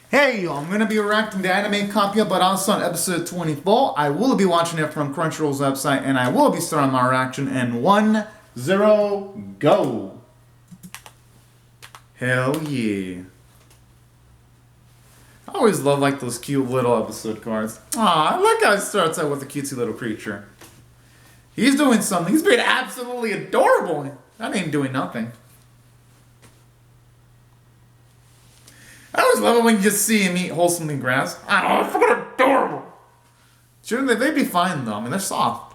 Hey, I'm going to be reacting to anime KAPIBARASAN episode 24. I will be watching it from Crunchyroll's website, and I will be starting my reaction in 1-0, go! Hell yeah. I always love like those cute little episode cards. Aw, I like how it starts out with a cutesy little creature. He's doing something. He's being absolutely adorable. That ain't doing nothing. I always love it when you just see him eat wholesomely grass. Oh, it's fucking adorable. Shouldn't they? They'd be fine though. I mean, they're soft.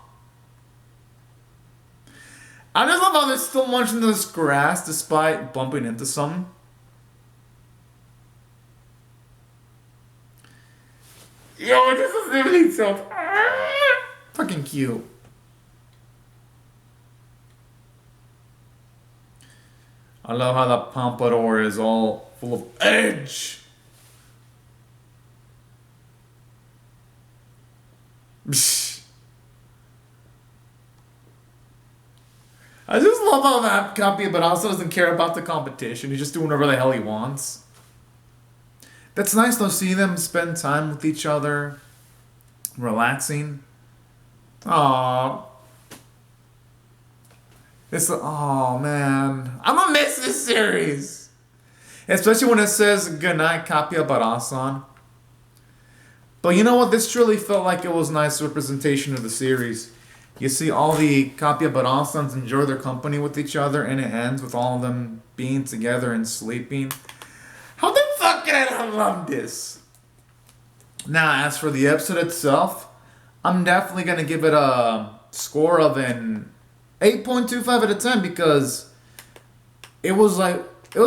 I just love how they're still munching this grass despite bumping into something. Yo, this is really so fucking cute. I love how the pompadour is all full of edge. I just love how that Capibarasan doesn't care about the competition. He's just doing whatever the hell he wants. That's nice though, seeing them spend time with each other, relaxing. Aww. Oh man, I'm gonna miss this series. Especially when it says goodnight Capibarasan. But you know what? This truly felt like it was a nice representation of the series. You see all the Capibarasans enjoy their company with each other, and it ends with all of them being together and sleeping. How the fuck can I love this? Now, as for the episode itself, I'm definitely gonna give it a score of an 8.25 out of 10 because it was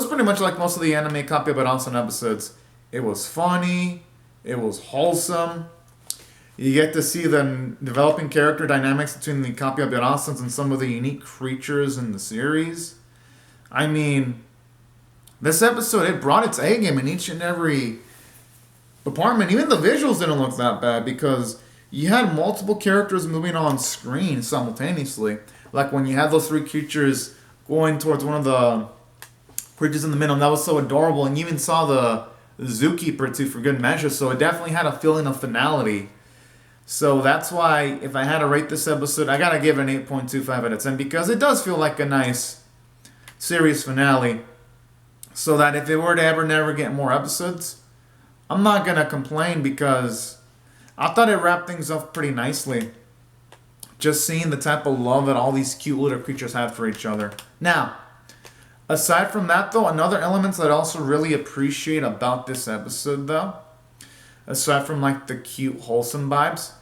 pretty much like most of the anime Capibarasan episodes. It was funny. It was wholesome. You get to see the developing character dynamics between the Capibarasans and some of the unique creatures in the series. I mean, this episode, it brought its A game in each and every department. Even the visuals didn't look that bad because you had multiple characters moving on screen simultaneously. Like when you had those three creatures going towards one of the creatures in the middle, and that was so adorable. And you even saw the zookeeper too for good measure, so it definitely had a feeling of finality. So that's why if I had to rate this episode, I gotta give it an 8.25 out of 10 because it does feel like a nice series finale. So that if it were to ever never get more episodes, I'm not gonna complain because I thought it wrapped things up pretty nicely. Just seeing the type of love that all these cute little creatures had for each other. Now, aside from that though, another element that I also really appreciate about this episode though, aside from like the cute wholesome vibes,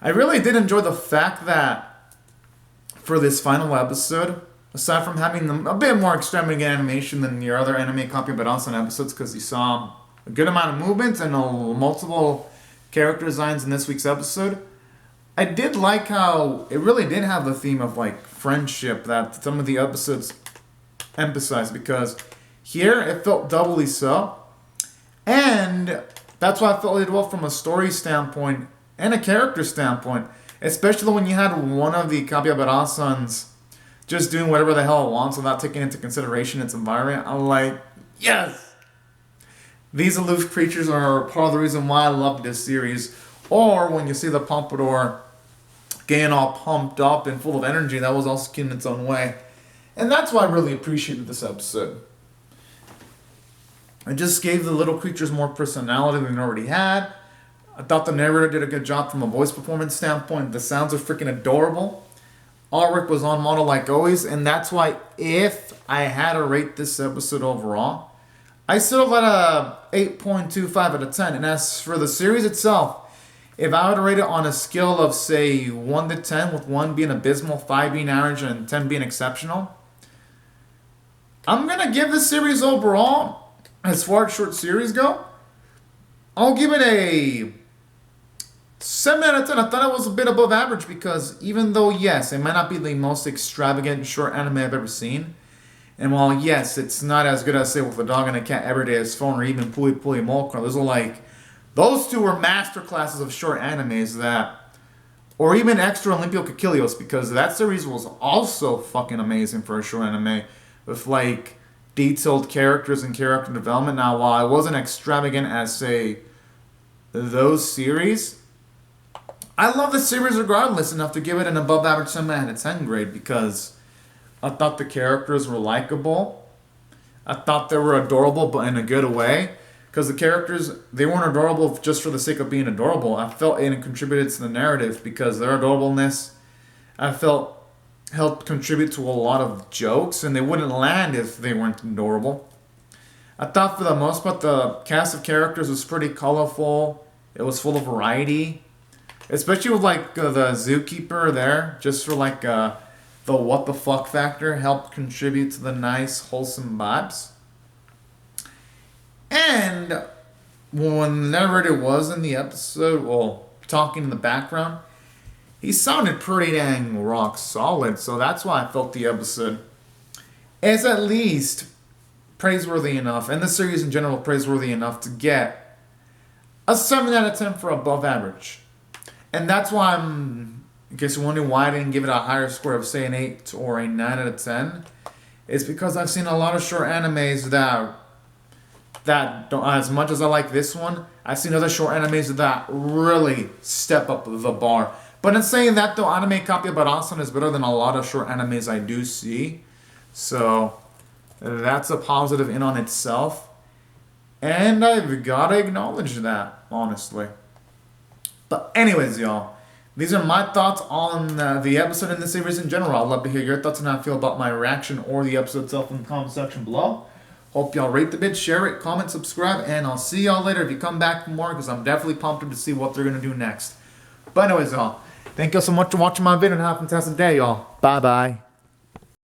I really did enjoy the fact that for this final episode, aside from having a bit more extravagant animation than your other anime Capibarasan episodes, because you saw a good amount of movement and multiple character designs in this week's episode, I did like how it really did have the theme of like friendship that some of the episodes emphasized, because here it felt doubly so. And that's why I felt it well from a story standpoint and a character standpoint, especially when you had one of the Capibarasans just doing whatever the hell it wants without taking into consideration its environment. I'm like, yes! These aloof creatures are part of the reason why I love this series. Or when you see the Pompadour getting all pumped up and full of energy, that was also cute in its own way. And that's why I really appreciated this episode. It just gave the little creatures more personality than they already had. I thought the narrator did a good job from a voice performance standpoint. The sounds are freaking adorable. Artwork was on model like always, and that's why if I had to rate this episode overall, I still got a 8.25 out of 10. And as for the series itself, if I were to rate it on a scale of say 1 to 10, with 1 being abysmal, 5 being average, and 10 being exceptional, I'm going to give this series overall, as far as short series go, I'll give it a 7 out of 10. I thought it was a bit above average because even though, yes, it might not be the most extravagant short anime I've ever seen, and while, yes, it's not as good as, say, with a dog and a cat every day as phone or even Puli Puli Molcar, those two were masterclasses of short animes that, or even Extra Olympio Kikilios, because that series was also fucking amazing for a short anime with like detailed characters and character development. Now, while it wasn't extravagant as, say, those series, I love the series regardless enough to give it an above average 7 out of 10 grade because I thought the characters were likable. I thought they were adorable, but in a good way. Because the characters, they weren't adorable just for the sake of being adorable. I felt it contributed to the narrative because their adorableness, I felt, helped contribute to a lot of jokes, and they wouldn't land if they weren't adorable. I thought for the most part the cast of characters was pretty colorful. It was full of variety. Especially with like the zookeeper there, just for like the what the fuck factor, helped contribute to the nice, wholesome vibes. And when the narrator was in the episode, well, talking in the background, he sounded pretty dang rock solid. So that's why I felt the episode is at least praiseworthy enough, and the series in general praiseworthy enough to get a 7 out of 10 for above average. And that's why in case you're wondering why I didn't give it a higher score of say an 8 or a 9 out of 10, it's because I've seen a lot of short animes that don't, as much as I like this one, I've seen other short animes that really step up the bar. But in saying that though, anime KAPIBARASAN is better than a lot of short animes I do see. So that's a positive in on itself. And I've gotta acknowledge that, honestly. But anyways, y'all, these are my thoughts on the episode in the series in general. I'd love to hear your thoughts on how I feel about my reaction or the episode itself in the comment section below. Hope y'all rate the vid, share it, comment, subscribe, and I'll see y'all later if you come back for more because I'm definitely pumped to see what they're going to do next. But anyways, y'all, thank you so much for watching my video and have a fantastic day, y'all. Bye-bye.